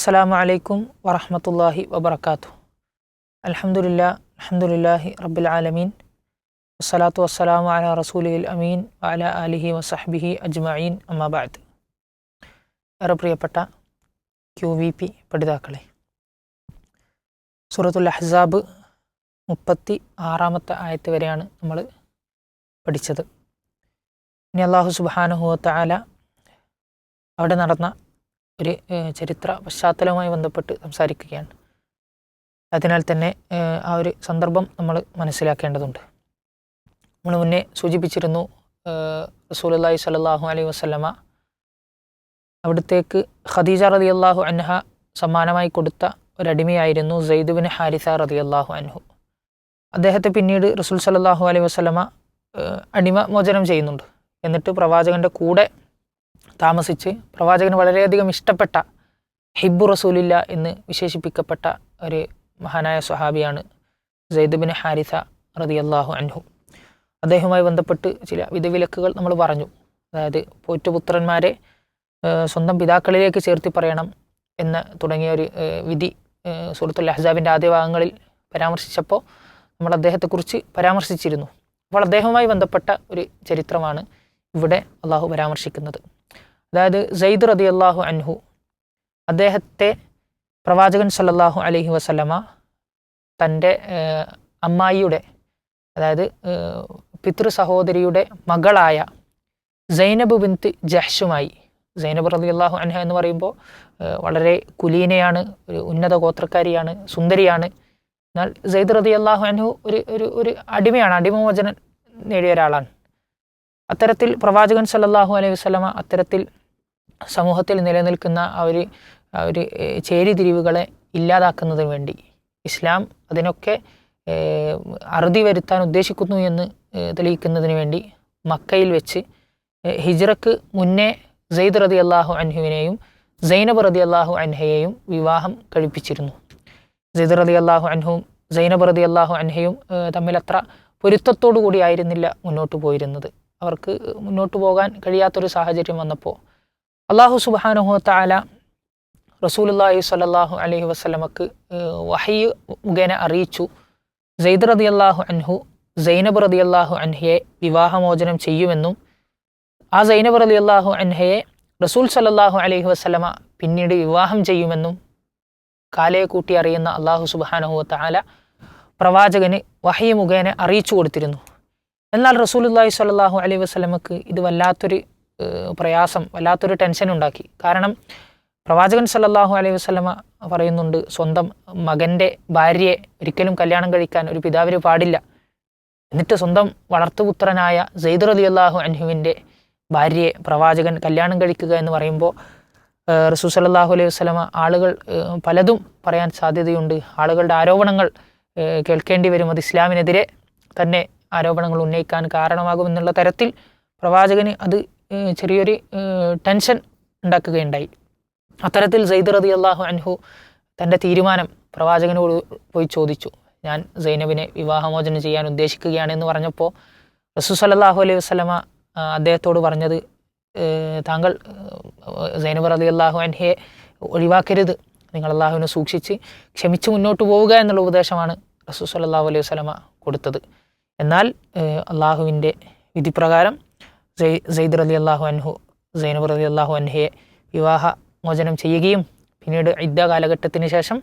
അസ്സലാമു അലൈക്കും വറഹ്മത്തുള്ളാഹി വബറകാതുഹു. അൽഹംദുലില്ലാഹി റബ്ബിൽ ആലമീൻ. വസ്സലാത്തു വസ്സലാമു അലാ റസൂലിൽ അമീൻ വഅലാ ആലിഹി വസഹ്ബിഹി അജ്മഈൻ. അമ്മാ ബഅദ്. ഏറെ പ്രിയപ്പെട്ട QVP പഠിതാക്കളെ, സൂറത്തുൽ അഹ്സാബ് 36 ആയത്ത് വരെയാണ് നമ്മൾ പഠിച്ചത്. ഇനി അല്ലാഹു സുബ്ഹാനഹു വ തആല അവിടെ നടന്ന ഒരു ചരിത്ര പശ്ചാത്തലവുമായി ബന്ധപ്പെട്ട് സംസാരിക്കുകയാണ്. അതിനാൽ തന്നെ ആ ഒരു സന്ദർഭം നമ്മൾ മനസ്സിലാക്കേണ്ടതുണ്ട്. നമ്മൾ മുന്നേ സൂചിപ്പിച്ചിരുന്നു, റസൂലുള്ളാഹി സ്വല്ലല്ലാഹു അലൈഹി വസല്ലമ അവിടത്തേക്ക് ഖദീജ റളിയല്ലാഹു അൻഹ സമ്മാനമായി കൊടുത്ത ഒരടിമയായിരുന്നു സെയ്ദ് ബിൻ ഹാരിസ റളിയല്ലാഹു അൻഹു. അദ്ദേഹത്തെ പിന്നീട് റസൂൽ സ്വല്ലല്ലാഹു അലൈഹി വസല്ലമ അടിമ മോചനം ചെയ്യുന്നുണ്ട്. എന്നിട്ട് പ്രവാചകൻ്റെ കൂടെ താമസിച്ച് പ്രവാചകന് വളരെയധികം ഇഷ്ടപ്പെട്ട ഹിബ്ബു റസൂലില്ല എന്ന് വിശേഷിപ്പിക്കപ്പെട്ട ഒരു മഹാനായ സ്വഹാബിയാണ് സെയ്ദ് ബിൻ ഹാരിസ റളിയല്ലാഹു അൻഹു. അദ്ദേഹവുമായി ബന്ധപ്പെട്ട് ചില വിധിവിലക്കുകൾ നമ്മൾ പറഞ്ഞു. അതായത് പോറ്റുപുത്രന്മാരെ സ്വന്തം പിതാക്കളിലേക്ക് ചേർത്തി പറയണം എന്ന് തുടങ്ങിയ ഒരു വിധി സൂറത്തുൽ അഹ്സാബിൻ്റെ ആദ്യ ഭാഗങ്ങളിൽ പരാമർശിച്ചപ്പോൾ നമ്മൾ അദ്ദേഹത്തെക്കുറിച്ച് പരാമർശിച്ചിരുന്നു. അപ്പോൾ അദ്ദേഹവുമായി ബന്ധപ്പെട്ട ഒരു ചരിത്രമാണ് ഇവിടെ അള്ളാഹു പരാമർശിക്കുന്നത്. അതായത് സെയ്ദ് റളിയല്ലാഹു അൻഹു, അദ്ദേഹത്തെ പ്രവാചകൻ സല്ലല്ലാഹു അലൈഹി വസല്ലമ തൻ്റെ അമ്മായിയുടെ, അതായത് പിതൃ സഹോദരിയുടെ മകളായ സൈനബ് ബിൻത്ത് ജഹ്ഷുമായി, സൈനബ് റളിയല്ലാഹു അൻഹ എന്ന് പറയുമ്പോൾ വളരെ കുലീനയാണ്, ഒരു ഉന്നത ഗോത്രക്കാരിയാണ്, സുന്ദരിയാണ്. എന്നാൽ സെയ്ദ് റളിയല്ലാഹു അൻഹു ഒരു അടിമയാണ്, അടിമമോചനം നേടിയ ഒരാളാണ്. അത്തരത്തിൽ പ്രവാചകൻ സല്ലല്ലാഹു അലൈഹി വസല്ലമ അത്തരത്തിൽ സമൂഹത്തിൽ നിലനിൽക്കുന്ന ആ ഒരു ചേരിതിരിവുകളെ ഇല്ലാതാക്കുന്നതിന് വേണ്ടി, ഇസ്ലാം അതിനൊക്കെ അറുതി വരുത്താൻ ഉദ്ദേശിക്കുന്നു എന്ന് തെളിയിക്കുന്നതിന് വേണ്ടി മക്കയിൽ വെച്ച് ഹിജ്റക്ക് മുന്നേ സെയ്ദ് റളിയല്ലാഹു അൻഹുവിനെയും സൈനബ് റളിയല്ലാഹു അൻഹയെയും വിവാഹം കഴിപ്പിച്ചിരുന്നു. സെയ്ദ് റളിയല്ലാഹു അൻഹുവും സൈനബ് റളിയല്ലാഹു അൻഹയും തമ്മിൽ അത്ര പൊരുത്തത്തോടു കൂടി ആയിരുന്നില്ല മുന്നോട്ട് പോയിരുന്നത്. അവർക്ക് മുന്നോട്ട് പോകാൻ കഴിയാത്തൊരു സാഹചര്യം വന്നപ്പോൾ അല്ലാഹു സുബ്ഹാനഹു വ തആല റസൂലുള്ളാഹി സ്വല്ലല്ലാഹു അലൈഹി വസല്ലമക്ക് വഹയ് മുഖേന അറിയിച്ചു, സെയ്ദ് റളിയല്ലാഹു അൻഹു സൈനബ് റളിയല്ലാഹു അൻഹയെ വിവാഹമോചനം ചെയ്യുമെന്നും ആ സൈനബ് റളിയല്ലാഹു അൻഹയെ റസൂൽ സ്വല്ലല്ലാഹു അലൈഹി വസല്ലമ പിന്നീട് വിവാഹം ചെയ്യുമെന്നും കാലയെ കൂട്ടി അറിയുന്ന അല്ലാഹു സുബ്ഹാനഹു വ തആല പ്രവാചകന് വഹയ് മുഖേന അറിയിച്ചു കൊടുത്തിരുന്നു. എന്നാൽ റസൂലുള്ളാഹി സ്വല്ലല്ലാഹു അലൈഹി വസല്ലമക്ക് ഇത് വല്ലാത്തൊരു പ്രയാസം, വല്ലാത്തൊരു ടെൻഷൻ ഉണ്ടാക്കി. കാരണം പ്രവാചകൻ സല്ലല്ലാഹു അലൈഹി വസല്ലമ പറയുന്നുണ്ട്, സ്വന്തം മകൻ്റെ ഭാര്യയെ ഒരിക്കലും കല്യാണം കഴിക്കാൻ ഒരു പിതാവിന് പാടില്ല. എന്നിട്ട് സ്വന്തം വളർത്തുപുത്രനായ സെയ്ദ് റളിയല്ലാഹു അൻഹുവിൻ്റെ ഭാര്യയെ പ്രവാചകൻ കല്യാണം കഴിക്കുക എന്ന് പറയുമ്പോൾ റസൂൽ സല്ലല്ലാഹു അലൈഹി വസല്ലമ ആളുകൾ പലതും പറയാൻ സാധ്യതയുണ്ട്. ആളുകളുടെ ആരോപണങ്ങൾ കേൾക്കേണ്ടി വരും. അത് ഇസ്ലാമിനെതിരെ തന്നെ ആരോപണങ്ങൾ ഉന്നയിക്കാൻ കാരണമാകുമെന്നുള്ള തരത്തിൽ പ്രവാചകന് അത് ചെറിയൊരു ടെൻഷൻ ഉണ്ടാക്കുകയുണ്ടായി. അത്തരത്തിൽ സെയ്ദ് റളിയല്ലാഹു അൻഹു തൻ്റെ തീരുമാനം പ്രവാചകനോട് പോയി ചോദിച്ചു. ഞാൻ സൈനബിനെ വിവാഹമോചനം ചെയ്യാൻ ഉദ്ദേശിക്കുകയാണെന്ന് പറഞ്ഞപ്പോൾ റസൂൽ സല്ലല്ലാഹു അലൈഹി വസല്ലമ അദ്ദേഹത്തോട് പറഞ്ഞത്, താങ്കൾ സൈനബ് റളിയല്ലാഹു അൻഹയെ ഒഴിവാക്കരുത്, നിങ്ങൾ അള്ളാഹുവിനെ സൂക്ഷിച്ച് ക്ഷമിച്ച് മുന്നോട്ട് പോവുക എന്നുള്ള ഉപദേശമാണ് റസൂൽ സല്ലല്ലാഹു അലൈഹി വസല്ലമ കൊടുത്തത്. എന്നാൽ അള്ളാഹുവിൻ്റെ വിധിപ്രകാരം സെയ്ദ് റളിയല്ലാഹു അൻഹു സൈനബ് റളിയല്ലാഹു അൻഹയെ വിവാഹമോചനം ചെയ്യുകയും പിന്നീട് ഇദ്ദ കാലഘട്ടത്തിന് ശേഷം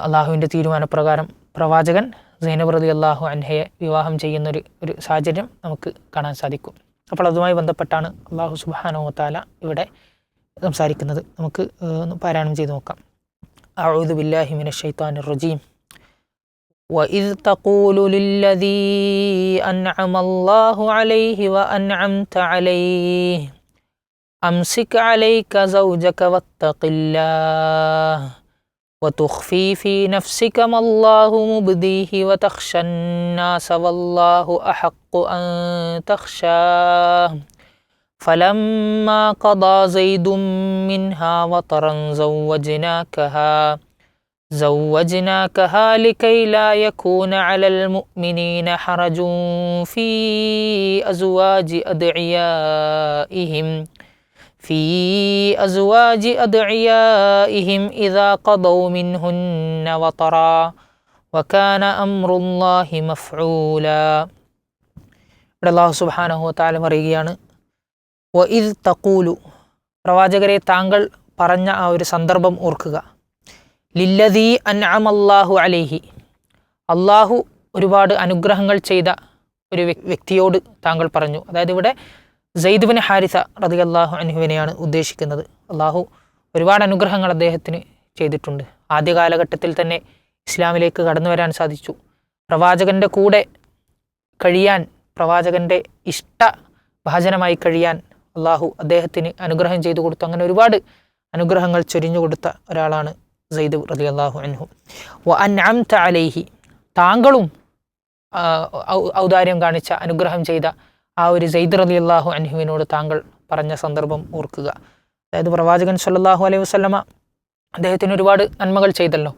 അള്ളാഹുവിൻ്റെ തീരുമാനപ്രകാരം പ്രവാചകൻ സൈനബ് റളിയല്ലാഹു അൻഹയെ വിവാഹം ചെയ്യുന്നൊരു സാഹചര്യം നമുക്ക് കാണാൻ സാധിക്കും. അപ്പോൾ അതുമായി ബന്ധപ്പെട്ടാണ് അല്ലാഹു സുബ്ഹാനഹു വ തആല ഇവിടെ സംസാരിക്കുന്നത്. നമുക്ക് പാരായണം ചെയ്ത് നോക്കാം. അഊദു ബില്ലാഹി മിനശ് ശൈത്വാനിർ റജീം. وَإِذْ تَقُولُ لِلَّذِي أَنْعَمَ اللَّهُ عَلَيْهِ وَأَنْعَمْتَ عَلَيْهِ أَمْسِكْ عَلَيْكَ زَوْجَكَ وَاتَّقِ اللَّهَ وَتُخْفِي فِي نَفْسِكَ مَا اللَّهُ مُبْدِيهِ وَتَخْشَى النَّاسَ وَاللَّهُ أَحَقُّ أَنْ تَخْشَاهُ فَلَمَّا قَضَى زَيْدٌ مِنْهَا وَطَرًا زوجناكها لكي لا يكون على المؤمنين حرج في أزواج أدعيائهم ഫീ അസ്വാജി അദ്ഇയാഇഹിം ഇദാ ഖദൗ മിൻഹുന്ന വതറാ വകാന അംറുല്ലാഹി മഫ്ഊലാ. ഇവിടെ അല്ലാഹു സുബ്ഹാനഹു വ തആല പറയുകയാണ്, വഇദ് തഖൂലു, പ്രവാചകരെ താങ്കൾ പറഞ്ഞ ആ ഒരു സന്ദർഭം ഓർക്കുക. ലില്ലദീ അൻഅമല്ലാഹു അലൈഹി, അള്ളാഹു ഒരുപാട് അനുഗ്രഹങ്ങൾ ചെയ്ത ഒരു വ്യക്തിയോട് താങ്കൾ പറഞ്ഞു. അതായത് ഇവിടെ സെയ്ദ് ബിൻ ഹാരിസ റളിയല്ലാഹു അൻഹുവിനെയാണ് ഉദ്ദേശിക്കുന്നത്. അള്ളാഹു ഒരുപാട് അനുഗ്രഹങ്ങൾ അദ്ദേഹത്തിന് ചെയ്തിട്ടുണ്ട്. ആദ്യ കാലഘട്ടത്തിൽ തന്നെ ഇസ്ലാമിലേക്ക് കടന്നു വരാൻ സാധിച്ചു. പ്രവാചകൻ്റെ കൂടെ കഴിയാൻ, പ്രവാചകൻ്റെ ഇഷ്ട ഭാജനമായി കഴിയാൻ അള്ളാഹു അദ്ദേഹത്തിന് അനുഗ്രഹം ചെയ്തു കൊടുത്തു. അങ്ങനെ ഒരുപാട് അനുഗ്രഹങ്ങൾ ചൊരിഞ്ഞു കൊടുത്ത ഒരാളാണ് സെയ്ദ് റളിയല്ലാഹു അൻഹു. വ അൻഅംത അലൈഹി, താങ്കളും ഔദാര്യം കാണിച്ച, അനുഗ്രഹം ചെയ്ത ആ ഒരു സെയ്ദ് റളിയല്ലാഹു അൻഹുവിനോട് താങ്കൾ പറഞ്ഞ സന്ദർഭം ഓർക്കുക. അതായത് പ്രവാചകൻ സ്വല്ലല്ലാഹു അലൈഹി വസല്ലമ അദ്ദേഹത്തിന് ഒരുപാട് നന്മകൾ ചെയ്തല്ലോ.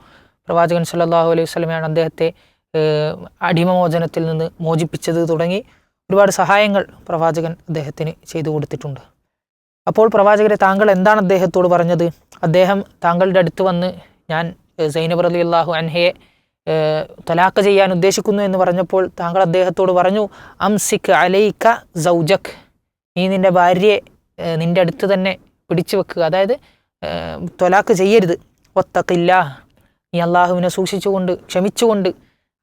പ്രവാചകൻ സ്വല്ലല്ലാഹു അലൈഹി വസല്ലമയാണ് അദ്ദേഹത്തെ അടിമമോചനത്തിൽ നിന്ന് മോചിപ്പിച്ചത് തുടങ്ങി ഒരുപാട് സഹായങ്ങൾ പ്രവാചകൻ അദ്ദേഹത്തിന് ചെയ്തു കൊടുത്തിട്ടുണ്ട്. അപ്പോൾ പ്രവാചകരെ താങ്കൾ എന്താണ് അദ്ദേഹത്തോട് പറഞ്ഞത്? അദ്ദേഹം താങ്കളുടെ അടുത്ത് വന്ന് ഞാൻ സൈനബ് റളിയല്ലാഹു അൻഹയെ തലാഖ് ചെയ്യാൻ ഉദ്ദേശിക്കുന്നു എന്ന് പറഞ്ഞപ്പോൾ താങ്കൾ അദ്ദേഹത്തോട് പറഞ്ഞു, അംസിക് അലൈക സൗജക്, നീ നിൻ്റെ ഭാര്യയെ നിൻ്റെ അടുത്ത് തന്നെ പിടിച്ചു വെക്കുക, അതായത് തലാഖ് ചെയ്യരുത്. വത്തഖില്ലാഹ്, നീ അള്ളാഹുവിനെ സൂക്ഷിച്ചുകൊണ്ട് ക്ഷമിച്ചുകൊണ്ട്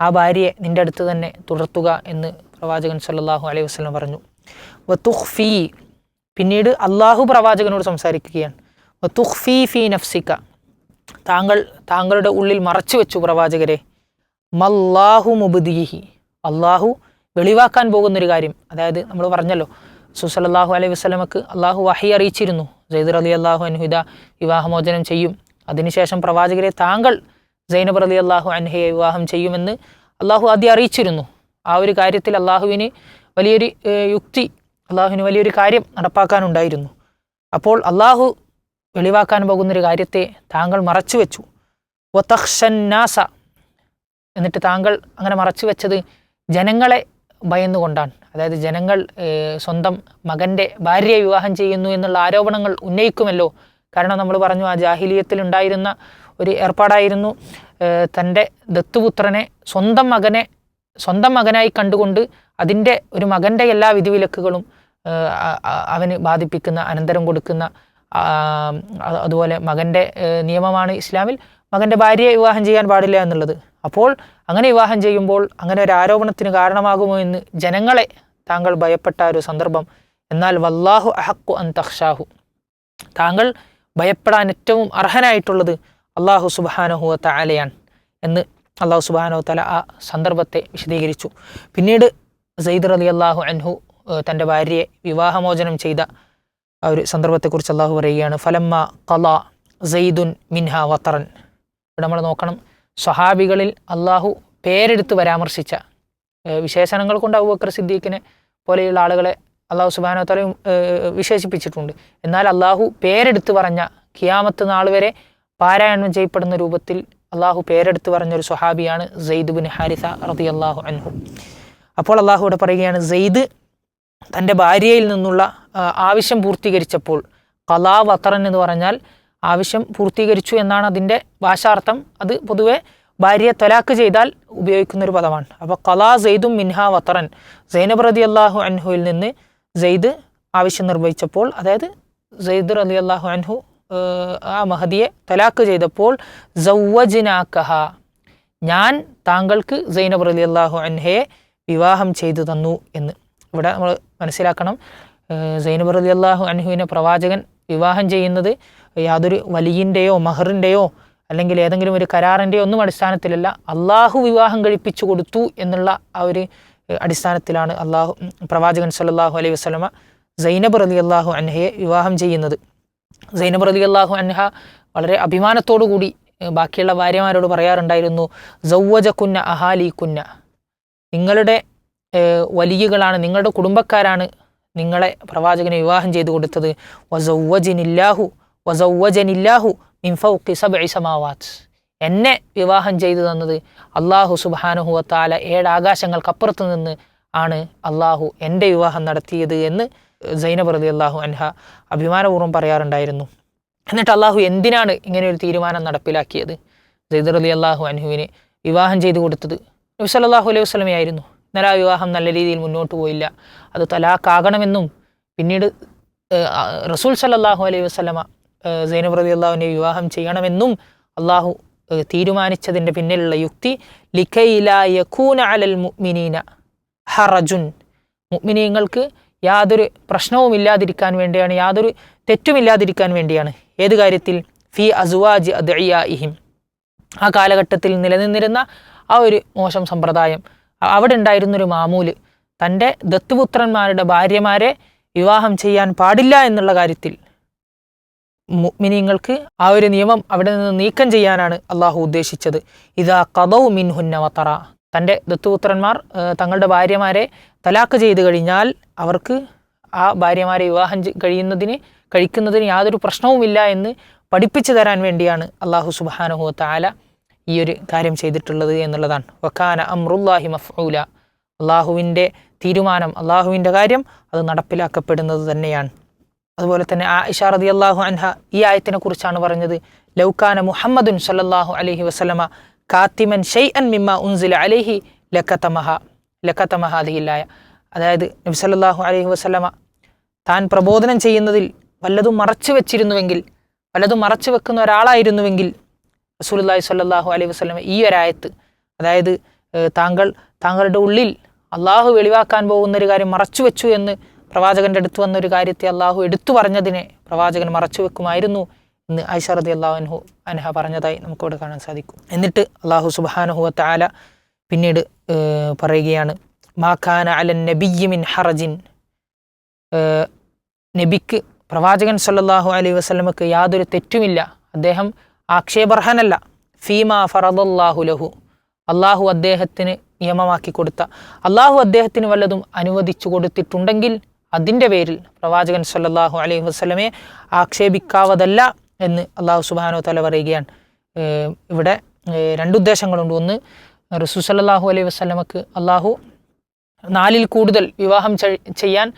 ആ ഭാര്യയെ നിൻ്റെ അടുത്ത് തന്നെ തുടർത്തുക എന്ന് പ്രവാചകൻ സല്ലല്ലാഹു അലൈഹി വസല്ലം പറഞ്ഞു. വതുഖ്ഫി, പിന്നീട് അള്ളാഹു പ്രവാചകനോട് സംസാരിക്കുകയാണ്. വതുഖ്ഫി ഫീ നഫ്സിക, താങ്കളുടെ ഉള്ളിൽ മറച്ചു വെച്ചു പ്രവാചകരെ. മല്ലാഹു മുബ്ദിഹി, അള്ളാഹു വെളിവാക്കാൻ പോകുന്നൊരു കാര്യം. അതായത് നമ്മൾ പറഞ്ഞല്ലോ, റസൂൽ സല്ലല്ലാഹു അലൈഹി വസല്ലമക്ക് അള്ളാഹു വഹി അറിയിച്ചിരുന്നു, സെയ്ദ് റളിയല്ലാഹു അൻഹു ഇദാ വിവാഹമോചനം ചെയ്യും. അതിനുശേഷം പ്രവാചകരെ താങ്കൾ സൈനബ് റളിയല്ലാഹു അൻഹയെ വിവാഹം ചെയ്യുമെന്ന് അള്ളാഹു ആദ്യം അറിയിച്ചിരുന്നു. ആ ഒരു കാര്യത്തിൽ അള്ളാഹുവിന് വലിയൊരു യുക്തി, അള്ളാഹുവിന് വലിയൊരു കാര്യം നടപ്പാക്കാനുണ്ടായിരുന്നു. അപ്പോൾ അള്ളാഹു വെളിവാക്കാൻ പോകുന്നൊരു കാര്യത്തെ താങ്കൾ മറച്ചു വെച്ചു. വതഖ്ഷന്നാസ, എന്നിട്ട് താങ്കൾ അങ്ങനെ മറച്ചു വെച്ചത് ജനങ്ങളെ ഭയന്നുകൊണ്ടാണ്. അതായത് ജനങ്ങൾ സ്വന്തം മകൻ്റെ ഭാര്യയെ വിവാഹം ചെയ്യുന്നു എന്നുള്ള ആരോപണങ്ങൾ ഉന്നയിക്കുമല്ലോ. കാരണം നമ്മൾ പറഞ്ഞു, ആ ജാഹിലിയത്തിൽ ഉണ്ടായിരുന്ന ഒരു ഏർപ്പാടായിരുന്നു തൻ്റെ ദത്തുപുത്രനെ സ്വന്തം മകനായി കണ്ടുകൊണ്ട് അതിൻ്റെ ഒരു മകൻ്റെ എല്ലാ വിധിവിലക്കുകളും അവന് ബാധിപ്പിക്കുന്ന, അനന്തരം കൊടുക്കുന്ന, അതുപോലെ മകൻ്റെ നിയമമാണ് ഇസ്ലാമിൽ മകൻ്റെ ഭാര്യയെ വിവാഹം ചെയ്യാൻ പാടില്ല എന്നുള്ളത്. അപ്പോൾ അങ്ങനെ വിവാഹം ചെയ്യുമ്പോൾ അങ്ങനെ ഒരു ആരോപണത്തിന് കാരണമാകുമോ എന്ന് ജനങ്ങളെ താങ്കൾ ഭയപ്പെട്ട ഒരു സന്ദർഭം. എന്നാൽ വല്ലാഹു അഹഖു അൻ തഖ്ഷാഹു, താങ്കൾ ഭയപ്പെടാൻ ഏറ്റവും അർഹനായിട്ടുള്ളത് അള്ളാഹു സുബ്ഹാനഹു വ തആലയാണ് എന്ന് അള്ളാഹു സുബ്ഹാനഹു വ തആല ആ സന്ദർഭത്തെ വിശദീകരിച്ചു. പിന്നീട് സെയ്ദ് റളിയല്ലാഹു അൻഹു തൻ്റെ ഭാര്യയെ വിവാഹമോചനം ചെയ്ത ആ ഒരു സന്ദർഭത്തെക്കുറിച്ച് അള്ളാഹു പറയുകയാണ്, ഫലമ്മ ഖളാ സെയ്ദുൻ മിൻഹ വതറൻ. ഇവിടെ നമ്മൾ നോക്കണം, സ്വഹാബികളിൽ അള്ളാഹു പേരെടുത്ത് പരാമർശിച്ച വിശേഷണങ്ങൾ കൊണ്ട് അബൂബക്കർ സിദ്ദീഖിനെ പോലെയുള്ള ആളുകളെ അള്ളാഹു സുബ്ഹാനഹു വ തആല വിശേഷിപ്പിച്ചിട്ടുണ്ട്. എന്നാൽ അള്ളാഹു പേരെടുത്ത് പറഞ്ഞ, ഖിയാമത്ത് നാൾ വരെ പാരായണം ചെയ്യപ്പെടുന്ന രൂപത്തിൽ അള്ളാഹു പേരെടുത്ത് പറഞ്ഞൊരു സ്വഹാബിയാണ് സെയ്ദ് ബിൻ ഹാരിസ റളിയല്ലാഹു അൻഹു. അപ്പോൾ അള്ളാഹു ഇവിടെ പറയുകയാണ്, സെയ്ദ് തൻ്റെ ഭാര്യയിൽ നിന്നുള്ള ആവശ്യം പൂർത്തീകരിച്ചപ്പോൾ, ഖളാ വതറൻ എന്ന് പറഞ്ഞാൽ ആവശ്യം പൂർത്തീകരിച്ചു എന്നാണ് അതിൻ്റെ ഭാഷാർത്ഥം. അത് പൊതുവെ ഭാര്യയെ തലാഖ് ചെയ്താൽ ഉപയോഗിക്കുന്നൊരു പദമാണ്. അപ്പോൾ ഖളാ സെയ്ദും മിൻഹ വതറൻ, സൈനബ് റളിയല്ലാഹു അൻഹുവിൽ നിന്ന് സെയ്ദ് ആവശ്യം നിർവഹിച്ചപ്പോൾ, അതായത് സെയ്ദ് റളിയല്ലാഹു അൻഹു ആ മഹദിയെ തലാഖ് ചെയ്തപ്പോൾ, സവ്വജ്നാകഹ, ഞാൻ താങ്കൾക്ക് സൈനബ് റളിയല്ലാഹു അൻഹയെ വിവാഹം ചെയ്തു തന്നു എന്ന്. ഇവിടെ നമ്മൾ മനസ്സിലാക്കണം, സൈനബ് റളിയല്ലാഹു അൻഹുവിനെ പ്രവാചകൻ വിവാഹം ചെയ്യുന്നത് യാതൊരു വലിയിൻ്റെയോ മഹറിൻ്റെയോ അല്ലെങ്കിൽ ഏതെങ്കിലും ഒരു കരാറിൻ്റെയോ ഒന്നും അടിസ്ഥാനത്തിലല്ല, അള്ളാഹു വിവാഹം കഴിപ്പിച്ചു കൊടുത്തു എന്നുള്ള ആ ഒരു അടിസ്ഥാനത്തിലാണ് പ്രവാചകൻ സല്ലല്ലാഹു അലൈഹി വസല്ലമ സൈനബ് റളിയല്ലാഹു അൻഹയെ വിവാഹം ചെയ്യുന്നത്. സൈനബ് റളിയല്ലാഹു അൻഹ വളരെ അഭിമാനത്തോടു കൂടി ബാക്കിയുള്ള ഭാര്യമാരോട് പറയാറുണ്ടായിരുന്നു, സവ്വജകുന്ന അഹാലികുന്ന, നിങ്ങളുടെ വലിയകളാണ്, നിങ്ങളുടെ കുടുംബക്കാരാണ് നിങ്ങളെ പ്രവാചകനെ വിവാഹം ചെയ്തു കൊടുത്തത്. വസവ്വജനില്ലാഹു മിൻ ഫൗഖി സബ്ഇ സമാവാത്ത്, എന്നെ വിവാഹം ചെയ്തു തന്നത് അള്ളാഹു സുബ്ഹാനഹു വ തആല 7 ആകാശങ്ങൾക്കപ്പുറത്ത് നിന്ന് ആണ് അള്ളാഹു എൻ്റെ വിവാഹം നടത്തിയത് എന്ന് സൈനബ് റളിയല്ലാഹു അൻഹ അഭിമാനപൂർവ്വം പറയാറുണ്ടായിരുന്നു. എന്നിട്ട് അള്ളാഹു എന്തിനാണ് ഇങ്ങനെ ഒരു തീരുമാനം നടപ്പിലാക്കിയത്? സെയ്ദ് റളിയല്ലാഹു അൻഹുവിന് വിവാഹം ചെയ്തു കൊടുത്തത് നബി സല്ലല്ലാഹു അലൈഹി വസല്ലമയായിരുന്നു. എന്നാൽ ആ വിവാഹം നല്ല രീതിയിൽ മുന്നോട്ട് പോയില്ല. അത് തലാഖാകണമെന്നും പിന്നീട് റസൂൽ സല്ലല്ലാഹു അലൈഹി വസല്ലമ സൈനബ് റളിയല്ലാഹുവിനെ വിവാഹം ചെയ്യണമെന്നും അള്ളാഹു തീരുമാനിച്ചതിൻ്റെ പിന്നിലുള്ള യുക്തി ലിക്കൈ ലാ യകൂന അലൽ മുഅ്മിനീന ഹറജുൻ, മുഅ്മിനീങ്ങൾക്ക് യാതൊരു പ്രശ്നവുമില്ലാതിരിക്കാൻ വേണ്ടിയാണ്, യാതൊരു തെറ്റുമില്ലാതിരിക്കാൻ വേണ്ടിയാണ്. ഏത് കാര്യത്തിൽ? ഫി അസ്വാജി അദ്ഇയാഇഹിം, ആ കാലഘട്ടത്തിൽ നിലനിന്നിരുന്ന ആ ഒരു മോശം സമ്പ്രദായം, അവിടെ ഉണ്ടായിരുന്നൊരു മാമൂല്, തൻ്റെ ദത്തുപുത്രന്മാരുടെ ഭാര്യമാരെ വിവാഹം ചെയ്യാൻ പാടില്ല എന്നുള്ള കാര്യത്തിൽ മുഅ്മിനീങ്ങൾക്ക് ആ ഒരു നിയമം അവിടെ നിന്ന് നീക്കം ചെയ്യാനാണ് അള്ളാഹു ഉദ്ദേശിച്ചത്. ഇദാ ഖദൗ മിൻഹുന്ന വതറ, തൻ്റെ ദത്തുപുത്രന്മാർ തങ്ങളുടെ ഭാര്യമാരെ തലാക്ക് ചെയ്തു കഴിഞ്ഞാൽ അവർക്ക് ആ ഭാര്യമാരെ വിവാഹം കഴിക്കുന്നതിന് യാതൊരു പ്രശ്നവുമില്ല എന്ന് പഠിപ്പിച്ചു തരാൻ വേണ്ടിയാണ് അള്ളാഹു സുബ്ഹാനഹു വ തആല ഈ ഒരു കാര്യം ചെയ്തിട്ടുള്ളത് എന്നുള്ളതാണ്. വകാന അംറുല്ലാഹി മഫ്ഊല, അള്ളാഹുവിൻ്റെ തീരുമാനം, അള്ളാഹുവിൻ്റെ കാര്യം അത് നടപ്പിലാക്കപ്പെടുന്നത് തന്നെയാണ്. അതുപോലെ തന്നെ ആയിഷ റളിയല്ലാഹു അൻഹ ഈ ആയത്തിനെ കുറിച്ചാണ് പറഞ്ഞത്, ലൗകാന മുഹമ്മദുൻ സല്ലല്ലാഹു അലൈഹി വസല്ലമ കാത്തിമൻ ഷൈഅൻ മിമ്മ ഉൻസില അലൈഹി ലകതമ ഹാദിഹിൽ ആയ. അതായത് നബി സല്ലല്ലാഹു അലൈഹി വസല്ലമ താൻ പ്രബോധനം ചെയ്യുന്നതിൽ വല്ലതും മറച്ചു വെച്ചിരുന്നുവെങ്കിൽ, വല്ലതും മറച്ചു വെക്കുന്ന ഒരാളായിരുന്നുവെങ്കിൽ റസൂലുള്ളാഹി സ്വല്ലല്ലാഹു അലൈഹി വസല്ലമ ഈ ഒരായത്ത്, അതായത് താങ്കളുടെ ഉള്ളിൽ അള്ളാഹു വെളിവാക്കാൻ പോകുന്നൊരു കാര്യം മറച്ചു വെച്ചു എന്ന് പ്രവാചകൻ്റെ അടുത്ത് വന്നൊരു കാര്യത്തെ അള്ളാഹു എടുത്തു പറഞ്ഞതിനെ പ്രവാചകൻ മറച്ചു വെക്കുമായിരുന്നു എന്ന് ആയിഷ റളിയല്ലാഹു അൻഹ പറഞ്ഞതായി നമുക്കിവിടെ കാണാൻ സാധിക്കും. എന്നിട്ട് അള്ളാഹു സുബ്ഹാനഹു വ തആല പിന്നീട് പറയുകയാണ്, മാ കാന അലൻ നബിയ്യി മിൻ ഹറജിൻ, നബിക്ക് പ്രവാചകൻ സല്ലല്ലാഹു അലൈഹി വസല്ലമക്ക് യാതൊരു തെറ്റുമില്ല, അദ്ദേഹം ആക്ഷേപർഹനല്ല. ഫീമാ ഫറദല്ലാഹു ലഹു, അള്ളാഹു അദ്ദേഹത്തിന് നിയമമാക്കി കൊടുത്ത, അള്ളാഹു അദ്ദേഹത്തിന് വല്ലതും അനുവദിച്ചു കൊടുത്തിട്ടുണ്ടെങ്കിൽ അതിൻ്റെ പേരിൽ പ്രവാചകൻ സല്ലല്ലാഹു അലൈഹി വസല്ലമയെ ആക്ഷേപിക്കാവതല്ല എന്ന് അള്ളാഹു സുബ്ഹാനഹു വ തആല പറയുകയാണ്. ഇവിടെ രണ്ടുദ്ദേശങ്ങളുണ്ട്. ഒന്ന്, റസൂൽ സല്ലല്ലാഹു അലൈഹി വസല്ലമക്ക് അള്ളാഹു 4-ൽ കൂടുതൽ വിവാഹം ചെയ്യാൻ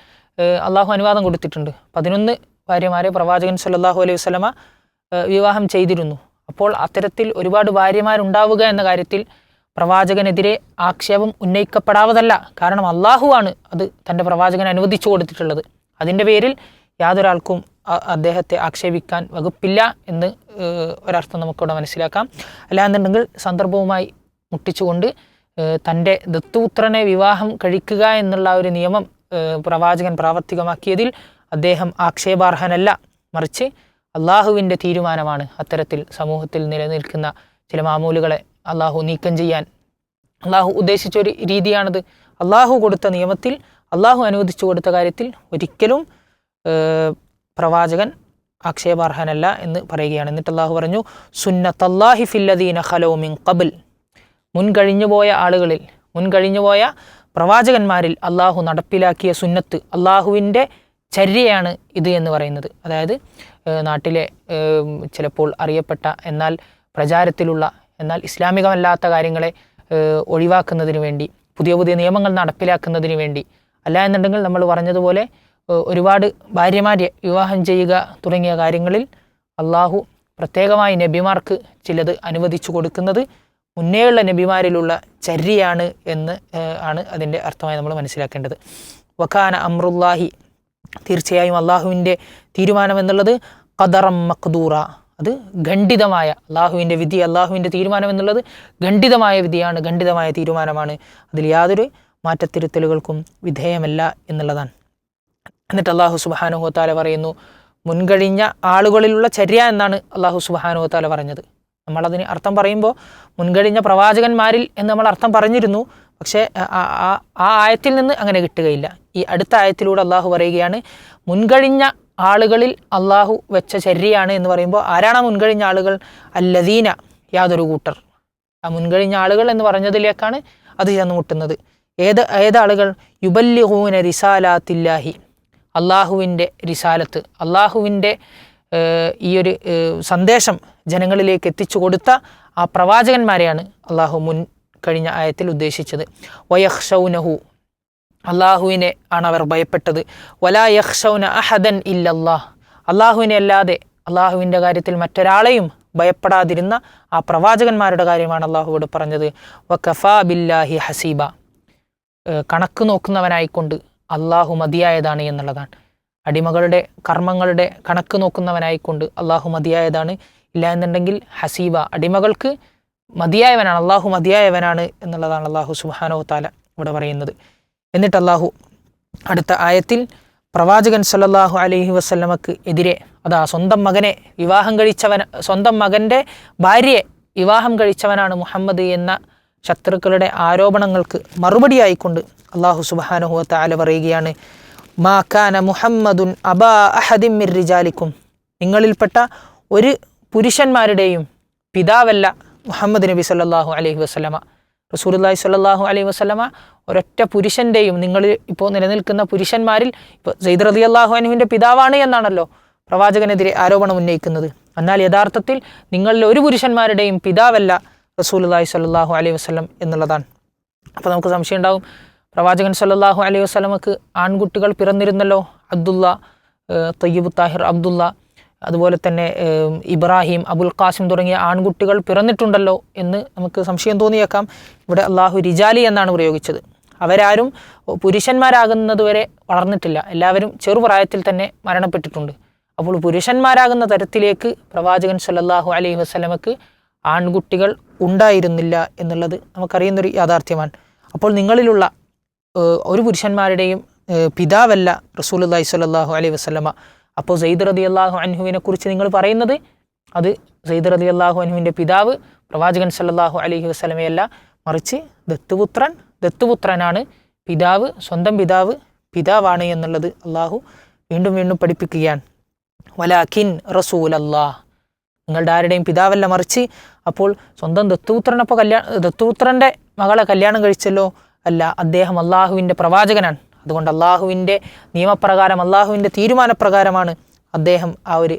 അള്ളാഹു അനുവാദം കൊടുത്തിട്ടുണ്ട്. 11 ഭാര്യമാരെ പ്രവാചകൻ സല്ലല്ലാഹു അലൈഹി വസല്ലമ വിവാഹം ചെയ്തിരുന്നു. അപ്പോൾ അത്തരത്തിൽ ഒരുപാട് ഭാര്യമാരുണ്ടാവുക എന്ന കാര്യത്തിൽ പ്രവാചകനെതിരെ ആക്ഷേപം ഉന്നയിക്കപ്പെടാവതല്ല. കാരണം അള്ളാഹുവാണ് അത് തൻ്റെ പ്രവാചകൻ അനുവദിച്ചു കൊടുത്തിട്ടുള്ളത്. അതിൻ്റെ പേരിൽ യാതൊരാൾക്കും അദ്ദേഹത്തെ ആക്ഷേപിക്കാൻ വകുപ്പില്ല എന്ന് ഒരർത്ഥം നമുക്കിവിടെ മനസ്സിലാക്കാം. അല്ലാന്നുണ്ടെങ്കിൽ സന്ദർഭവുമായി മുട്ടിച്ചുകൊണ്ട് തൻ്റെ ദത്തുപുത്രനെ വിവാഹം കഴിക്കുക എന്നുള്ള ഒരു നിയമം പ്രവാചകൻ പ്രാവർത്തികമാക്കിയതിൽ അദ്ദേഹം ആക്ഷേപാർഹനല്ല, മറിച്ച് അള്ളാഹുവിൻ്റെ തീരുമാനമാണ് അത്തരത്തിൽ സമൂഹത്തിൽ നിലനിൽക്കുന്ന ചില മാമൂലുകളെ അള്ളാഹു നീക്കം ചെയ്യാൻ അള്ളാഹു ഉദ്ദേശിച്ചൊരു രീതിയാണത്. അള്ളാഹു കൊടുത്ത നിയമത്തിൽ, അള്ളാഹു അനുവദിച്ചു കൊടുത്ത കാര്യത്തിൽ ഒരിക്കലും പ്രവാചകൻ ആക്ഷേപാർഹനല്ല എന്ന് പറയുകയാണ്. എന്നിട്ട് അള്ളാഹു പറഞ്ഞു, സുന്നത്തല്ലാഹി ഫില്ലദീന ഖലൗ മിൻ ഖബൽ, മുൻകഴിഞ്ഞുപോയ പ്രവാചകന്മാരിൽ അള്ളാഹു നടപ്പിലാക്കിയ സുന്നത്ത്, അള്ളാഹുവിൻ്റെ ചര്യയാണ് ഇത് എന്ന് പറയുന്നത്. അതായത് നാട്ടിലെ ചിലപ്പോൾ അറിയപ്പെട്ട എന്നാൽ പ്രചാരത്തിലുള്ള എന്നാൽ ഇസ്ലാമികമല്ലാത്ത കാര്യങ്ങളെ ഒഴിവാക്കുന്നതിന് വേണ്ടി, പുതിയ പുതിയ നിയമങ്ങൾ നടപ്പിലാക്കുന്നതിന് വേണ്ടി, അല്ല എന്നുണ്ടെങ്കിൽ നമ്മൾ പറഞ്ഞതുപോലെ ഒരുപാട് ഭാര്യമാരെ വിവാഹം ചെയ്യുക തുടങ്ങിയ കാര്യങ്ങളിൽ അള്ളാഹു പ്രത്യേകമായി നബിമാർക്ക് ചിലത് അനുവദിച്ചു കൊടുക്കുന്നത് മുന്നേയുള്ള നബിമാരിലുള്ള ചര്യയാണ് എന്ന് ആണ് അതിൻ്റെ അർത്ഥമായി നമ്മൾ മനസ്സിലാക്കേണ്ടത്. വകാന അംറുല്ലാഹി, തീർച്ചയായും അള്ളാഹുവിൻ്റെ തീരുമാനം എന്നുള്ളത് ഖദറം മഖ്ദൂറ, അത് ഖണ്ഡിതമായ അള്ളാഹുവിൻ്റെ വിധി, അള്ളാഹുവിൻ്റെ തീരുമാനം എന്നുള്ളത് ഖണ്ഡിതമായ വിധിയാണ്, ഖണ്ഡിതമായ തീരുമാനമാണ്. അതിൽ യാതൊരു മാറ്റത്തിരുത്തലുകൾക്കും വിധേയമല്ല എന്നുള്ളതാണ്. എന്നിട്ട് അള്ളാഹു സുബ്ഹാനഹു വ തആല പറയുന്നു, മുൻകഴിഞ്ഞ ആളുകളിലുള്ള ചര്യ എന്നാണ് അള്ളാഹു സുബ്ഹാനഹു വ തആല പറഞ്ഞത്. നമ്മളതിന് അർത്ഥം പറയുമ്പോൾ മുൻകഴിഞ്ഞ പ്രവാചകന്മാരിൽ എന്ന് നമ്മൾ അർത്ഥം പറഞ്ഞിരുന്നു. പക്ഷേ ആ ആയത്തിൽ നിന്ന് അങ്ങനെ കിട്ടുകയില്ല. ഈ അടുത്ത ആയത്തിലൂടെ അള്ളാഹു പറയുകയാണ്, മുൻകഴിഞ്ഞ ആളുകളിൽ അള്ളാഹു വെച്ച ചര്യയാണ് എന്ന് പറയുമ്പോൾ ആരാണ് മുൻകഴിഞ്ഞ ആളുകൾ? അല്ലദീന, യാതൊരു കൂട്ടർ. ആ മുൻകഴിഞ്ഞ ആളുകൾ എന്ന് പറഞ്ഞതിലേക്കാണ് അത് ചെന്ന് മുട്ടുന്നത്. ഏതാളുകൾ? യുബല്ലിഗൂന റിസാലാത്തില്ലാഹി, അള്ളാഹുവിൻ്റെ റിസാലത്ത്, അള്ളാഹുവിൻ്റെ ഈ ഒരു സന്ദേശം ജനങ്ങളിലേക്ക് എത്തിച്ചു കൊടുത്ത ആ പ്രവാചകന്മാരെയാണ് അള്ളാഹു മുൻ കഴിഞ്ഞ ആയത്തിൽ ഉദ്ദേശിച്ചത്. വയഖ്ശൗനഹു, അള്ളാഹുവിനെ ആണ് അവർ ഭയപ്പെട്ടത്. വലാ യഖ്ശൗന അഹദൻ ഇല്ലല്ലാഹ്, അള്ളാഹുവിനെ അല്ലാതെ അള്ളാഹുവിൻ്റെ കാര്യത്തിൽ മറ്റൊരാളെയും ഭയപ്പെടാതിരുന്ന ആ പ്രവാചകന്മാരുടെ കാര്യമാണ് അള്ളാഹുവോട് പറഞ്ഞത്. വകഫാ ബില്ലാഹി ഹസീബ, കണക്ക് നോക്കുന്നവനായിക്കൊണ്ട് അള്ളാഹു മതിയായതാണ് എന്നുള്ളതാണ്. അടിമകളുടെ കർമ്മങ്ങളുടെ കണക്ക് നോക്കുന്നവനായിക്കൊണ്ട് അള്ളാഹു മതിയായതാണ്. ഇല്ല എന്നുണ്ടെങ്കിൽ ഹസീബ, അടിമകൾക്ക് മതിയായവനാണ്, അള്ളാഹു മതിയായവനാണ് എന്നുള്ളതാണ് അള്ളാഹു സുബ്ഹാനഹു തആല ഇവിടെ പറയുന്നത്. എന്നിട്ട് അള്ളാഹു അടുത്ത ആയത്തിൽ പ്രവാചകൻ സല്ലല്ലാഹു അലൈഹി വസല്ലമക്ക് എതിരെ, അതാ സ്വന്തം മകനെ വിവാഹം കഴിച്ചവൻ, സ്വന്തം മകൻ്റെ ഭാര്യയെ വിവാഹം കഴിച്ചവനാണ് മുഹമ്മദ് എന്ന ശത്രുക്കളുടെ ആരോപണങ്ങൾക്ക് മറുപടിയായിക്കൊണ്ട് അള്ളാഹു സുബ്ഹാനഹു വതആല പറയുകയാണ്, മാ കാന മുഹമ്മദുൻ അബാ അഹദിൻ മിർ റിജാലിക്കും, നിങ്ങളിൽപ്പെട്ട ഒരു പുരുഷന്മാരുടെയും പിതാവല്ല മുഹമ്മദ് നബി സല്ലല്ലാഹു അലൈഹി വസല്ലമ. റസൂലുള്ളാഹി സ്വല്ലല്ലാഹു അലൈഹി വസല്ലമ ഒരൊറ്റ പുരുഷൻ്റെയും, നിങ്ങൾ ഇപ്പോൾ നിലനിൽക്കുന്ന പുരുഷന്മാരിൽ ഇപ്പോൾ സെയ്ദ് റളിയല്ലാഹു അൻഹുവിൻ്റെ പിതാവാണ് എന്നാണല്ലോ പ്രവാചകനെതിരെ ആരോപണം ഉന്നയിക്കുന്നത്. എന്നാൽ യഥാർത്ഥത്തിൽ നിങ്ങളിൽ ഒരു പുരുഷന്മാരുടെയും പിതാവല്ല റസൂലുള്ളാഹി സ്വല്ലല്ലാഹു അലൈഹി വസല്ലം എന്നുള്ളതാണ്. അപ്പോൾ നമുക്ക് സംശയം ഉണ്ടാവും, പ്രവാചകൻ സല്ലല്ലാഹു അലൈഹി വസല്ലമക്ക് ആൺകുട്ടികൾ പിറന്നിരുന്നല്ലോ, അബ്ദുള്ള, തയ്യിബ് താഹിർ അബ്ദുള്ള, അതുപോലെ തന്നെ ഇബ്രാഹിം, അബുൽ ഖാസിം തുടങ്ങിയ ആൺകുട്ടികൾ പിറന്നിട്ടുണ്ടല്ലോ എന്ന് നമുക്ക് സംശയം തോന്നിയേക്കാം. ഇവിടെ അള്ളാഹു റിജാലി എന്നാണ് പ്രയോഗിച്ചത്. അവരാരും പുരുഷന്മാരാകുന്നതുവരെ വളർന്നിട്ടില്ല, എല്ലാവരും ചെറുപ്രായത്തിൽ തന്നെ മരണപ്പെട്ടിട്ടുണ്ട്. അപ്പോൾ പുരുഷന്മാരാകുന്ന തരത്തിലേക്ക് പ്രവാചകൻ സല്ലല്ലാഹു അലൈഹി വസല്ലമക്ക് ആൺകുട്ടികൾ ഉണ്ടായിരുന്നില്ല എന്നുള്ളത് നമുക്കറിയുന്നൊരു യാഥാർത്ഥ്യമാണ്. അപ്പോൾ നിങ്ങളിലുള്ള ഒരു പുരുഷന്മാരുടെയും പിതാവല്ല റസൂലുള്ളാഹി സ്വല്ലല്ലാഹു അലൈഹി വസല്ലമ. അപ്പോൾ സെയ്ദ് റളിയല്ലാഹു അൻഹുവിനെ കുറിച്ച് നിങ്ങൾ പറയുന്നത് അത് സെയ്ദ് റളിയല്ലാഹു അൻഹുവിൻ്റെ പിതാവ് പ്രവാചകൻ സല്ലല്ലാഹു അലൈഹി വസല്ലമയല്ല, മറിച്ച് ദത്തുപുത്രനാണ്. പിതാവ്, സ്വന്തം പിതാവ് പിതാവാണ് എന്നുള്ളത് അള്ളാഹു വീണ്ടും വീണ്ടും പഠിപ്പിക്കുകയാണ്. വലാകിൻ റസൂലല്ലാഹ്, നിങ്ങളുടെ ആരുടെയും പിതാവല്ല, മറിച്ച് അപ്പോൾ സ്വന്തം ദത്തുപുത്രൻ്റെ മകളെ കല്യാണം കഴിച്ചല്ലോ, അല്ല, അദ്ദേഹം അള്ളാഹുവിൻ്റെ പ്രവാചകനാണ്. അതുകൊണ്ട് അള്ളാഹുവിൻ്റെ നിയമപ്രകാരം, അള്ളാഹുവിൻ്റെ തീരുമാനപ്രകാരമാണ് അദ്ദേഹം ആ ഒരു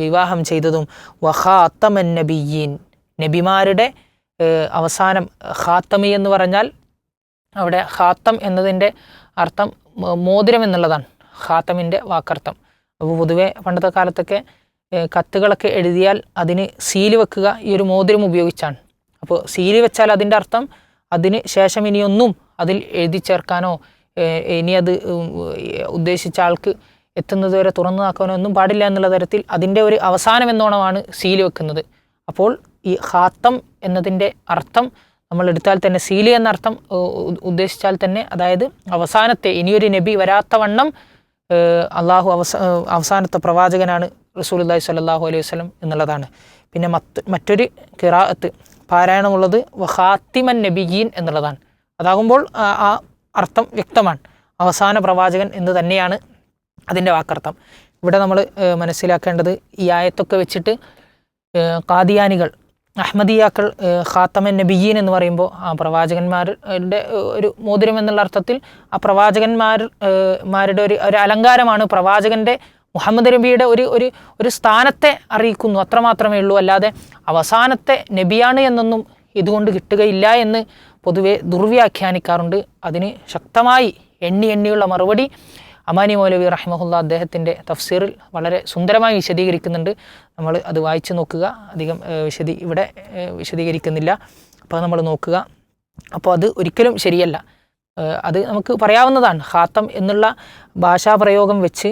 വിവാഹം ചെയ്തതും. വഖാത്തമൻ നബിയീൻ, നബിമാരുടെ അവസാനം. ഖാത്തമി എന്ന് പറഞ്ഞാൽ അവിടെ ഖാത്തം എന്നതിൻ്റെ അർത്ഥം മോതിരം എന്നുള്ളതാണ്, ഖാത്തമിൻ്റെ വാക്കർത്ഥം. അപ്പോൾ പൊതുവെ പണ്ടത്തെ കാലത്തൊക്കെ കത്തുകളൊക്കെ എഴുതിയാൽ അതിന് സീല് വെക്കുക ഈ ഒരു മോതിരം ഉപയോഗിച്ചാണ്. അപ്പോൾ സീല് വെച്ചാൽ അതിൻ്റെ അർത്ഥം അതിന് ശേഷം ഇനിയൊന്നും അതിൽ എഴുതി ചേർക്കാനോ ഇനി അത് ഉദ്ദേശിച്ച ആൾക്ക് എത്തുന്നത് വരെ തുറന്നു നോക്കാനോ ഒന്നും പാടില്ല എന്നുള്ള തരത്തിൽ അതിൻ്റെ ഒരു അവസാനം എന്നോണമാണ് സീല് വെക്കുന്നത്. അപ്പോൾ ഈ ഖാത്തം എന്നതിൻ്റെ അർത്ഥം നമ്മൾ എടുത്താൽ തന്നെ, സീല് എന്ന അർത്ഥം ഉദ്ദേശിച്ചാൽ തന്നെ, അതായത് അവസാനത്തെ, ഇനിയൊരു നബി വരാത്ത വണ്ണം അള്ളാഹു അവസാനത്തെ പ്രവാചകനാണ് റസൂലുള്ളാഹി സ്വല്ലല്ലാഹു അലൈഹി വസല്ലം എന്നുള്ളതാണ്. പിന്നെ മറ്റൊരു ഖിറാഅത്ത് പാരായണമുള്ളത് വഖാത്തിമൻ നബിയീൻ എന്നുള്ളതാണ്. അതാകുമ്പോൾ ആ അർത്ഥം വ്യക്തമാണ്, അവസാന പ്രവാചകൻ എന്ന് തന്നെയാണ് അതിൻ്റെ വാക്കർത്ഥം. ഇവിടെ നമ്മൾ മനസ്സിലാക്കേണ്ടത്, ഈ ആയത്തൊക്കെ വെച്ചിട്ട് ഖാദിയാനികൾ, അഹ്മദിയാക്കൾ ഖാത്തമൻ നബിയീൻ എന്ന് പറയുമ്പോൾ ആ പ്രവാചകന്മാരുടെ ഒരു മോതിരം എന്നുള്ള അർത്ഥത്തിൽ ആ പ്രവാചകന്മാരുടെ ഒരു അലങ്കാരമാണ്, പ്രവാചകൻ്റെ മുഹമ്മദ് നബിയുടെ ഒരു സ്ഥാനത്തെ അറിയിക്കുന്നു, അത്രമാത്രമേ ഉള്ളൂ. അല്ലാതെ അവസാനത്തെ നബിയാണ് എന്നൊന്നും ഇതുകൊണ്ട് കിട്ടുകയില്ല എന്ന് പൊതുവെ ദുർവ്യാഖ്യാനിക്കാറുണ്ട്. അതിന് ശക്തമായി എണ്ണിയുള്ള മറുപടി അമാനി മൗലവി റഹിമഹുല്ല അദ്ദേഹത്തിൻ്റെ തഫ്സീറിൽ വളരെ സുന്ദരമായി വിശദീകരിക്കുന്നുണ്ട്. നമ്മൾ അത് വായിച്ചു നോക്കുക, അധികം ഇവിടെ വിശദീകരിക്കുന്നില്ല. അപ്പോൾ നമ്മൾ നോക്കുക. അപ്പോൾ അത് ഒരിക്കലും ശരിയല്ല, അത് നമുക്ക് പറയാവുന്നതാണ്. ഖാത്തം എന്നുള്ള ഭാഷാപ്രയോഗം വെച്ച്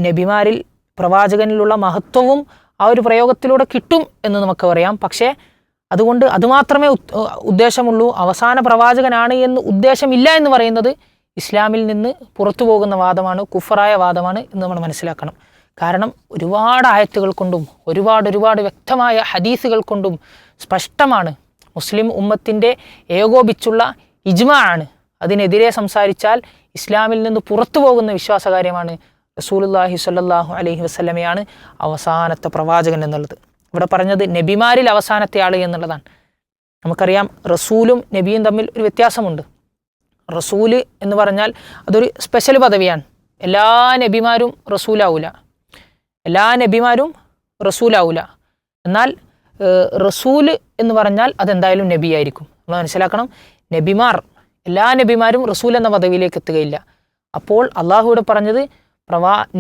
നബിമാരിൽ പ്രവാചകനിലുള്ള മഹത്വവും ആ ഒരു പ്രയോഗത്തിലൂടെ കിട്ടും എന്ന് നമുക്ക് പറയാം. പക്ഷേ അതുകൊണ്ട് അതുമാത്രമേ ഉദ്ദേശമുള്ളൂ, അവസാന പ്രവാചകനാണ് എന്ന് ഉദ്ദേശമില്ല എന്ന് പറയുന്നത് ഇസ്ലാമിൽ നിന്ന് പുറത്തു പോകുന്ന വാദമാണ്, കുഫറായ വാദമാണ് എന്ന് നമ്മൾ മനസ്സിലാക്കണം. കാരണം ഒരുപാട് ആയത്തുകൾ കൊണ്ടും ഒരുപാട് വ്യക്തമായ ഹദീസുകൾ കൊണ്ടും സ്പഷ്ടമാണ്. മുസ്ലിം ഉമ്മത്തിൻ്റെ ഏകോപിച്ചുള്ള ഇജ്മാ ആണ്. അതിനെതിരെ സംസാരിച്ചാൽ ഇസ്ലാമിൽ നിന്ന് പുറത്തു പോകുന്ന വിശ്വാസകാര്യമാണ്. റസൂലുള്ളാഹി സ്വല്ലല്ലാഹു അലൈഹി വസല്ലമയാണ് അവസാനത്തെ പ്രവാചകൻ എന്നുള്ളത്. ഇവിടെ പറഞ്ഞത് നബിമാരിൽ അവസാനത്തെ ആൾ എന്നുള്ളതാണ്. നമുക്കറിയാം റസൂലും നബിയും തമ്മിൽ ഒരു വ്യത്യാസമുണ്ട്. റസൂല് എന്ന് പറഞ്ഞാൽ അതൊരു സ്പെഷ്യൽ പദവിയാണ്. എല്ലാ നബിമാരും റസൂലാവൂല. എന്നാൽ റസൂല് എന്ന് പറഞ്ഞാൽ അതെന്തായാലും നബിയായിരിക്കും. നമ്മൾ മനസ്സിലാക്കണം, നബിമാർ എല്ലാ നബിമാരും റസൂൽ എന്ന പദവിയിലേക്ക് എത്തുകയില്ല. അപ്പോൾ അള്ളാഹുവിടെ പറഞ്ഞത്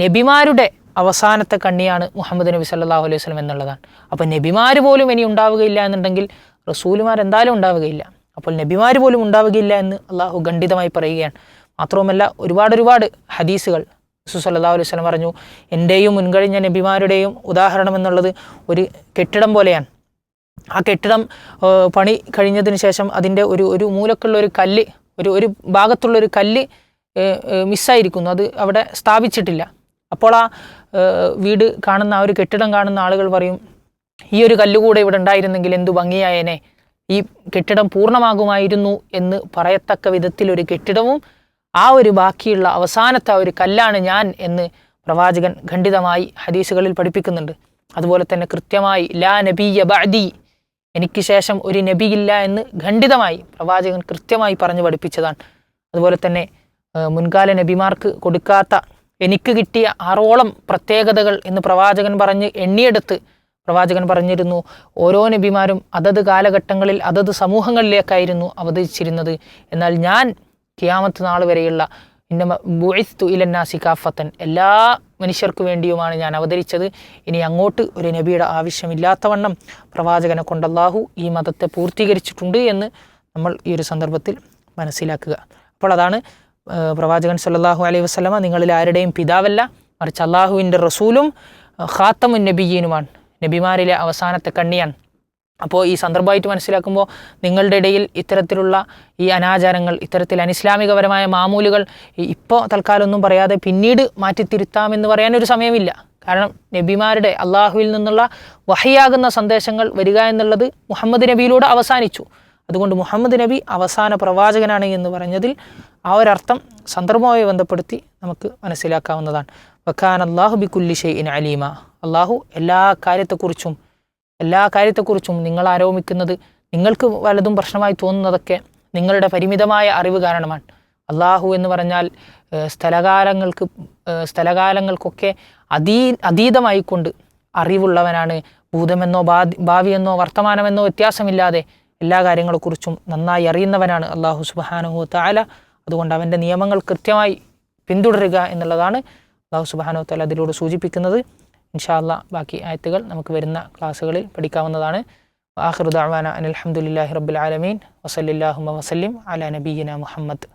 നബിമാരുടെ അവസാനത്തെ കണ്ണിയാണ് മുഹമ്മദ് നബി സല്ലല്ലാഹു അലൈഹി വസല്ലം എന്നുള്ളതാണ്. അപ്പോൾ നബിമാർ പോലും ഇനി ഉണ്ടാവുകയില്ല എന്നുണ്ടെങ്കിൽ റസൂലുമാർ എന്തായാലും ഉണ്ടാവുകയില്ല. അപ്പോൾ നബിമാർ പോലും ഉണ്ടാവുകയില്ല എന്ന് അള്ളാഹു ഖണ്ഡിതമായി പറയുകയാണ്. മാത്രവുമല്ല ഒരുപാട് ഹദീസുകൾ റസൂൽ സല്ലല്ലാഹു അലൈഹി വസല്ലം പറഞ്ഞു, എൻ്റെയും മുൻകഴിഞ്ഞ നബിമാരുടെയും ഉദാഹരണം എന്നുള്ളത് ഒരു കെട്ടിടം പോലെയാണ്. ആ കെട്ടിടം പണി കഴിഞ്ഞതിന് ശേഷം അതിൻ്റെ ഒരു മൂലക്കുള്ള ഒരു കല്ല്, ഒരു ഭാഗത്തുള്ളൊരു കല്ല് മിസ്സായിരിക്കുന്നു, അത് അവിടെ സ്ഥാപിച്ചിട്ടില്ല. അപ്പോൾ ആ വീട് കാണുന്ന ആ ഒരു കെട്ടിടം കാണുന്ന ആളുകൾ പറയും, ഈ ഒരു കല്ലുകൂടെ ഇവിടെ ഉണ്ടായിരുന്നെങ്കിൽ എന്തു ഭംഗിയായേനെ, ഈ കെട്ടിടം പൂർണ്ണമാകുമായിരുന്നു എന്ന് പറയത്തക്ക വിധത്തിലൊരു കെട്ടിടവും ആ ഒരു ബാക്കിയുള്ള അവസാനത്തെ ആ ഒരു കല്ലാണ് ഞാൻ എന്ന് പ്രവാചകൻ ഖണ്ഡിതമായി ഹദീസുകളിൽ പഠിപ്പിക്കുന്നുണ്ട്. അതുപോലെ തന്നെ കൃത്യമായി ലാ നബിയ്യ ബഅദി, എനിക്ക് ശേഷം ഒരു നബിയില്ല എന്ന് ഖണ്ഡിതമായി പ്രവാചകൻ കൃത്യമായി പറഞ്ഞു പഠിപ്പിച്ചതാണ്. അതുപോലെ തന്നെ മുൻകാല നബിമാർക്ക് കൊടുക്കാത്ത എനിക്ക് കിട്ടിയ 6ഓളം പ്രത്യേകതകൾ എന്ന് പ്രവാചകൻ പറഞ്ഞ് എണ്ണിയെടുത്ത് പ്രവാചകൻ പറഞ്ഞിരുന്നു, ഓരോ നബിമാരും അതത് കാലഘട്ടങ്ങളിൽ അതത് സമൂഹങ്ങളിലേക്കായിരുന്നു അവതരിച്ചിരുന്നത്. എന്നാൽ ഞാൻ ഖിയാമത്ത് നാൾ വരെയുള്ള ഇന്നമ ബുഇസ്തു ഇലന്നാസി കാഫത്തൻ, എല്ലാ മനുഷ്യർക്ക് വേണ്ടിയുമാണ് ഞാൻ അവതരിച്ചത്. ഇനി അങ്ങോട്ട് ഒരു നബിയുടെ ആവശ്യമില്ലാത്തവണ്ണം പ്രവാചകനെ കൊണ്ട് അല്ലാഹു ഈ മതത്തെ പൂർത്തീകരിച്ചിട്ടുണ്ട് എന്ന് നമ്മൾ ഈ ഒരു സന്ദർഭത്തിൽ മനസ്സിലാക്കുക. അപ്പോൾ അതാണ് പ്രവാചകൻ സല്ലല്ലാഹു അലൈഹി വസല്ലമ നിങ്ങളിൽ ആരുടെയും പിതാവല്ല, മറിച്ച് അള്ളാഹുവിൻ്റെ റസൂലും ഖാത്തമുൻ നബിയ്യീനുമാണ്, നബിമാരിലെ അവസാനത്തെ കണ്ണിയാണ്. അപ്പോൾ ഈ സന്ദർഭമായിട്ട് മനസ്സിലാക്കുമ്പോൾ നിങ്ങളുടെ ഇടയിൽ ഇത്തരത്തിലുള്ള ഈ അനാചാരങ്ങൾ, ഇത്തരത്തിൽ അനിസ്ലാമികപരമായ മാമൂലുകൾ ഇപ്പോൾ തൽക്കാലമൊന്നും പറയാതെ പിന്നീട് മാറ്റിത്തിരുത്താമെന്ന് പറയാനൊരു സമയമില്ല. കാരണം നബിമാരുടെ അള്ളാഹുവിൽ നിന്നുള്ള വഹിയാകുന്ന സന്ദേശങ്ങൾ വരിക എന്നുള്ളത് മുഹമ്മദ് നബിയിലൂടെ അവസാനിച്ചു. അതുകൊണ്ട് മുഹമ്മദ് നബി അവസാന പ്രവാചകനാണ് എന്ന് പറഞ്ഞതിൽ ആ ഒരർത്ഥം സന്ദർഭവുമായി ബന്ധപ്പെടുത്തി നമുക്ക് മനസ്സിലാക്കാവുന്നതാണ്. വക്കാന അല്ലാഹു ബികുല്ലി ഷൈഇൻ അലീമ, അള്ളാഹു എല്ലാ കാര്യത്തെക്കുറിച്ചും നിങ്ങൾ ആരോപിക്കുന്നത്, നിങ്ങൾക്ക് വലതും പ്രശ്നമായി തോന്നുന്നതൊക്കെ നിങ്ങളുടെ പരിമിതമായ അറിവ് കാരണമാണ്. അള്ളാഹു എന്ന് പറഞ്ഞാൽ സ്ഥലകാലങ്ങൾക്കൊക്കെ അതീതമായിക്കൊണ്ട് അറിവുള്ളവനാണ്. ഭൂതമെന്നോ ഭാവിയെന്നോ വർത്തമാനമെന്നോ വ്യത്യാസമില്ലാതെ എല്ലാ കാര്യങ്ങളെക്കുറിച്ചും നന്നായി അറിയുന്നവനാണ് അള്ളാഹു സുബ്ഹാനഹു വ തആല. അതുകൊണ്ട് അവൻ്റെ നിയമങ്ങൾ കൃത്യമായി പിന്തുടരുക എന്നുള്ളതാണ് അള്ളാഹു സുബ്ഹാനഹു വ തആല അതിലൂടെ സൂചിപ്പിക്കുന്നത്. ഇൻഷാ അല്ലാഹ് ബാക്കി ആയത്തുകൾ നമുക്ക് വരുന്ന ക്ലാസ്സുകളിൽ പഠിക്കാവുന്നതാണ്. ആഖിറു ദഅവാന അനിൽ ഹംദുലില്ലാഹി റബ്ബിൽ ആലമീൻ വസല്ലല്ലാഹു വസല്ലിം അലാ നബിയ്യിനാ മുഹമ്മദ്.